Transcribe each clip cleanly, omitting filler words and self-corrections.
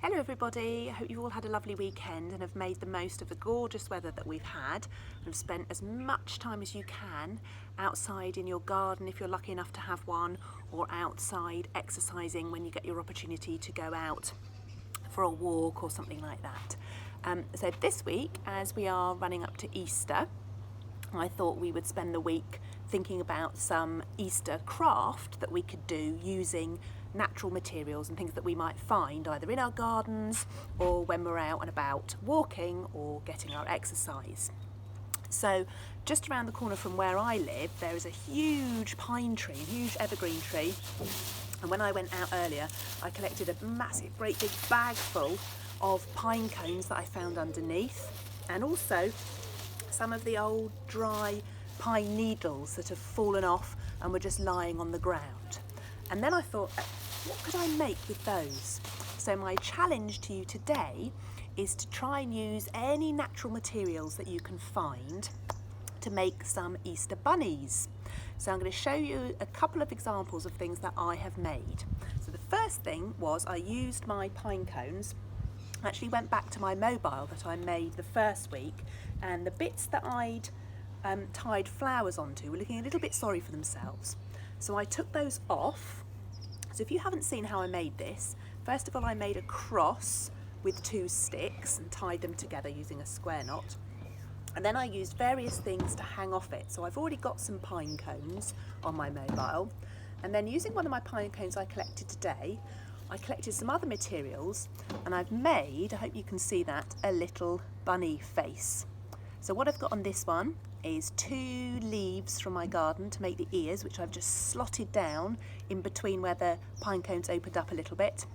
Hello everybody, I hope you've all had a lovely weekend and have made the most of the gorgeous weather that we've had and have spent as much time as you can outside in your garden if you're lucky enough to have one, or outside exercising when you get your opportunity to go out for a walk or something like that. So this week, as we are running up to Easter, I thought we would spend the week thinking about some Easter craft that we could do using natural materials and things that we might find either in our gardens or when we're out and about walking or getting our exercise. So just around the corner from where I live there is a huge pine tree, a huge evergreen tree, and when I went out earlier I collected a massive great big bag full of pine cones that I found underneath, and also some of the old dry pine needles that have fallen off and were just lying on the ground. And then I thought, what could I make with those? So my challenge to you today is to try and use any natural materials that you can find to make some Easter bunnies. So I'm going to show you a couple of examples of things that I have made. So the first thing was I used my pine cones. I actually went back to my mobile that I made the first week, and the bits that I'd tied flowers onto were looking a little bit sorry for themselves. So I took those off. So if you haven't seen how I made this, first of all I made a cross with two sticks and tied them together using a square knot. And then I used various things to hang off it. So I've already got some pine cones on my mobile. And then using one of my pine cones I collected today, I collected some other materials and I've made, I hope you can see that, a little bunny face. So what I've got on this one is 2 leaves from my garden to make the ears, which I've just slotted down in between where the pine cones opened up a little bit.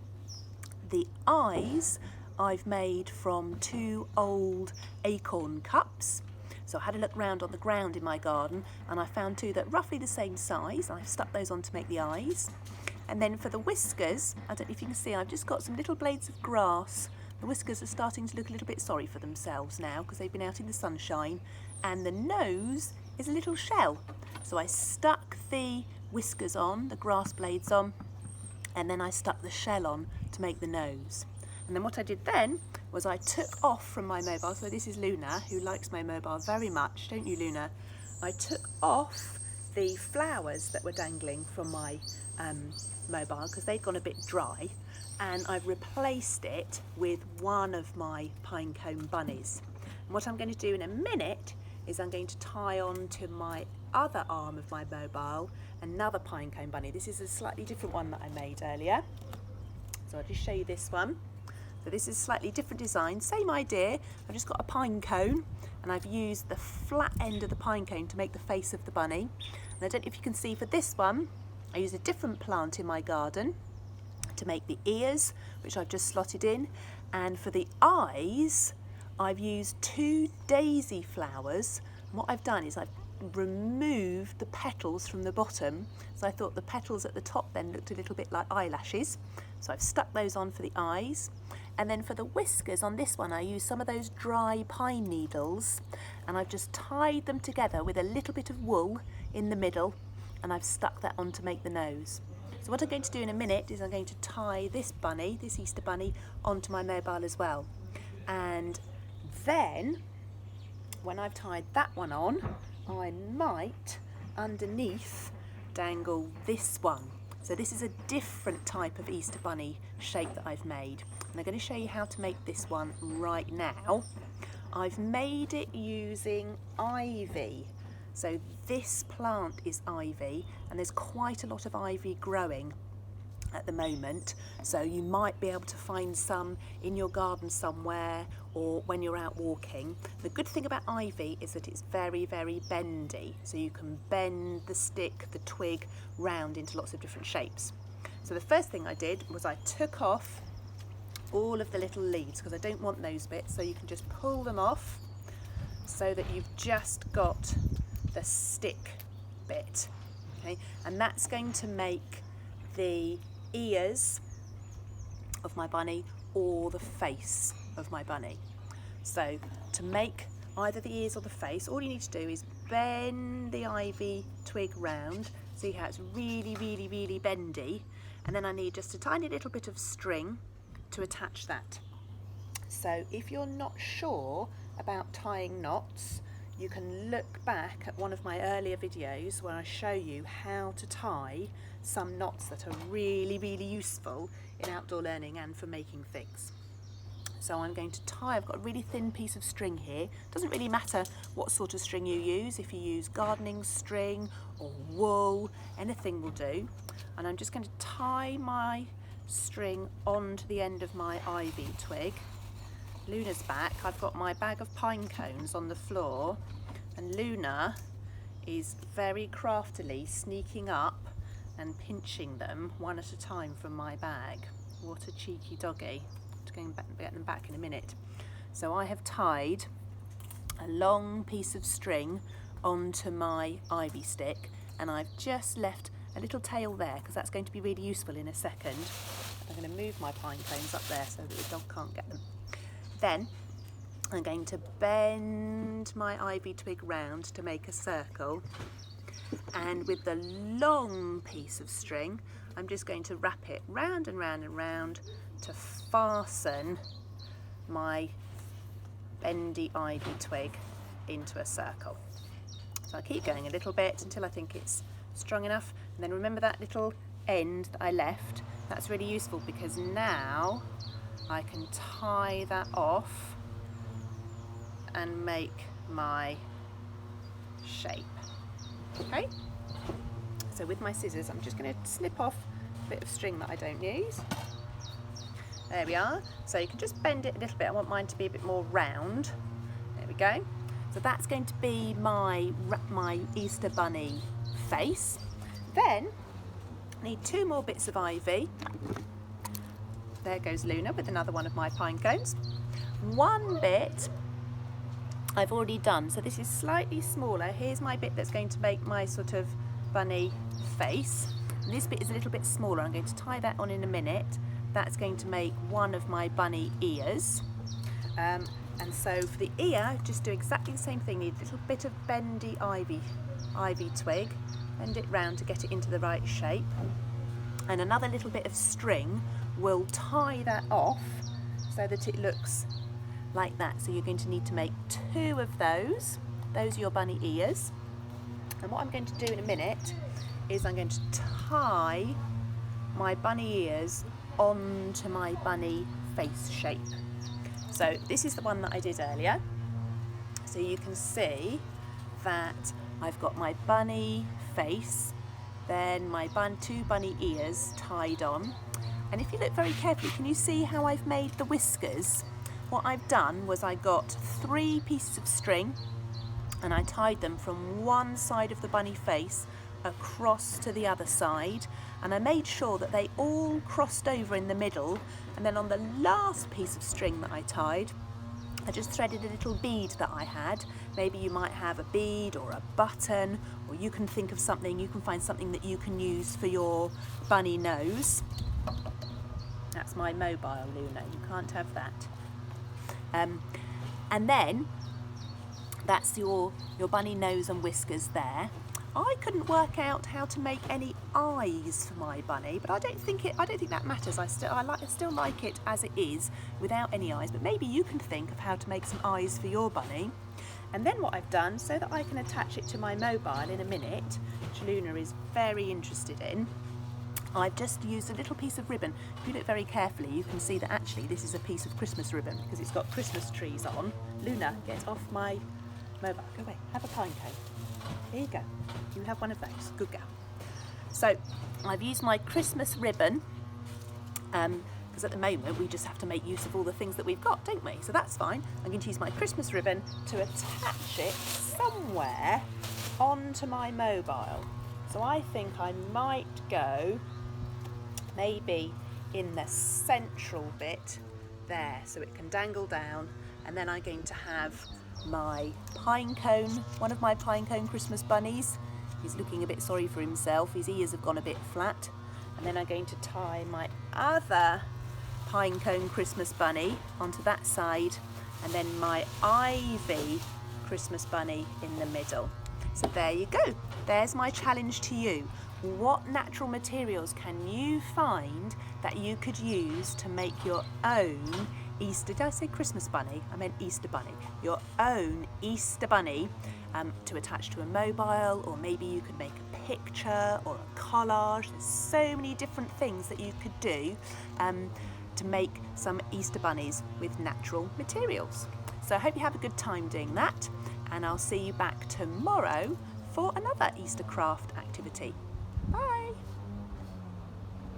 The eyes I've made from 2 old acorn cups. So I had a look round on the ground in my garden and I found 2 that are roughly the same size. I've stuck those on to make the eyes. And then for the whiskers, I don't know if you can see, I've just got some little blades of grass. The whiskers are starting to look a little bit sorry for themselves now because they've been out in the sunshine. And the nose is a little shell. So I stuck the whiskers on, the grass blades on, and then I stuck the shell on to make the nose. And then what I did then was I took off from my mobile, so this is Luna, who likes my mobile very much, don't you, Luna? I took off the flowers that were dangling from my mobile because they'd gone a bit dry, and I've replaced it with one of my pine cone bunnies. And what I'm going to do in a minute is I'm going to tie on to my other arm of my mobile another pine cone bunny. This is a slightly different one that I made earlier. So I'll just show you this one. So this is a slightly different design, same idea. I've just got a pine cone and I've used the flat end of the pine cone to make the face of the bunny. And I don't know if you can see, for this one, I used a different plant in my garden to make the ears, which I've just slotted in. And for the eyes, I've used 2 daisy flowers. And what I've done is I've removed the petals from the bottom. So I thought the petals at the top then looked a little bit like eyelashes. So I've stuck those on for the eyes. And then for the whiskers on this one, I used some of those dry pine needles and I've just tied them together with a little bit of wool in the middle, and I've stuck that on to make the nose. So what I'm going to do in a minute is I'm going to tie this bunny, this Easter bunny, onto my mobile as well. And then when I've tied that one on, I might underneath dangle this one. So this is a different type of Easter bunny shape that I've made, and I'm going to show you how to make this one right now. I've made it using ivy. So this plant is ivy, and there's quite a lot of ivy growing at the moment, so you might be able to find some in your garden somewhere or when you're out walking. The good thing about ivy is that it's very, very bendy, so you can bend the stick, the twig, round into lots of different shapes. So the first thing I did was I took off all of the little leaves because I don't want those bits, so you can just pull them off so that you've just got the stick bit, okay? And that's going to make the ears of my bunny or the face of my bunny. So to make either the ears or the face, all you need to do is bend the ivy twig round. See how it's really, really, really bendy. And then I need just a tiny little bit of string to attach that. So if you're not sure about tying knots, you can look back at one of my earlier videos where I show you how to tie some knots that are really, really useful in outdoor learning and for making things. So I'm going to tie, I've got a really thin piece of string here. Doesn't really matter what sort of string you use, if you use gardening string or wool, anything will do. And I'm just going to tie my string onto the end of my ivy twig. Luna's back. I've got my bag of pine cones on the floor, and Luna is very craftily sneaking up and pinching them one at a time from my bag. What a cheeky doggy. Going back, get them back in a minute. So I have tied a long piece of string onto my ivy stick, and I've just left a little tail there because that's going to be really useful in a second. I'm going to move my pine cones up there so that the dog can't get them. Then I'm going to bend my ivy twig round to make a circle, and with the long piece of string I'm just going to wrap it round and round and round to fasten my bendy ivy twig into a circle. So I'll keep going a little bit until I think it's strong enough, and then remember that little end that I left? That's really useful because now I can tie that off and make my shape. Okay? So with my scissors I'm just going to snip off a bit of string that I don't use. There we are. So you can just bend it a little bit. I want mine to be a bit more round. There we go. So that's going to be my Easter bunny face. Then I need 2 more bits of ivy. There goes Luna with another one of my pine cones. One bit I've already done, so this is slightly smaller. Here's my bit that's going to make my sort of bunny face. And this bit is a little bit smaller. I'm going to tie that on in a minute. That's going to make one of my bunny ears. And so for the ear, just do exactly the same thing. Need a little bit of bendy ivy twig. Bend it round to get it into the right shape. And another little bit of string will tie that off so that it looks like that. So you're going to need to make 2 of those. Those are your bunny ears. And what I'm going to do in a minute is I'm going to tie my bunny ears onto my bunny face shape. So this is the one that I did earlier. So you can see that I've got my bunny face, then my 2 bunny ears tied on. And if you look very carefully, can you see how I've made the whiskers? What I've done was I got 3 pieces of string and I tied them from one side of the bunny face across to the other side, and I made sure that they all crossed over in the middle, and then on the last piece of string that I tied, I just threaded a little bead that I had. Maybe you might have a bead or a button, or you can think of something, you can find something that you can use for your bunny nose. That's my mobile, Luna, you can't have that. And then that's your bunny nose and whiskers there. I couldn't work out how to make any eyes for my bunny, but I don't think that matters. I still like it as it is without any eyes, but maybe you can think of how to make some eyes for your bunny. And then what I've done, so that I can attach it to my mobile in a minute, which Luna is very interested in, I've just used a little piece of ribbon. If you look very carefully, you can see that actually this is a piece of Christmas ribbon because it's got Christmas trees on. Luna, get off my mobile. Go away. Have a pine cone. Here you go. You have one of those. Good girl. So I've used my Christmas ribbon because at the moment we just have to make use of all the things that we've got, don't we? So that's fine. I'm going to use my Christmas ribbon to attach it somewhere onto my mobile. So I think I might go maybe in the central bit there so it can dangle down, and then I'm going to have my pine cone, one of my pine cone Christmas bunnies. He's looking a bit sorry for himself, his ears have gone a bit flat. And then I'm going to tie my other pine cone Christmas bunny onto that side, and then my ivy Christmas bunny in the middle. So there you go, there's my challenge to you. what natural materials can you find that you could use to make your own Easter, did I say Christmas bunny? I meant Easter bunny. Your own Easter bunny to attach to a mobile, or maybe you could make a picture or a collage. There's so many different things that you could do to make some Easter bunnies with natural materials. So I hope you have a good time doing that, and I'll see you back tomorrow for another Easter craft activity. Bye!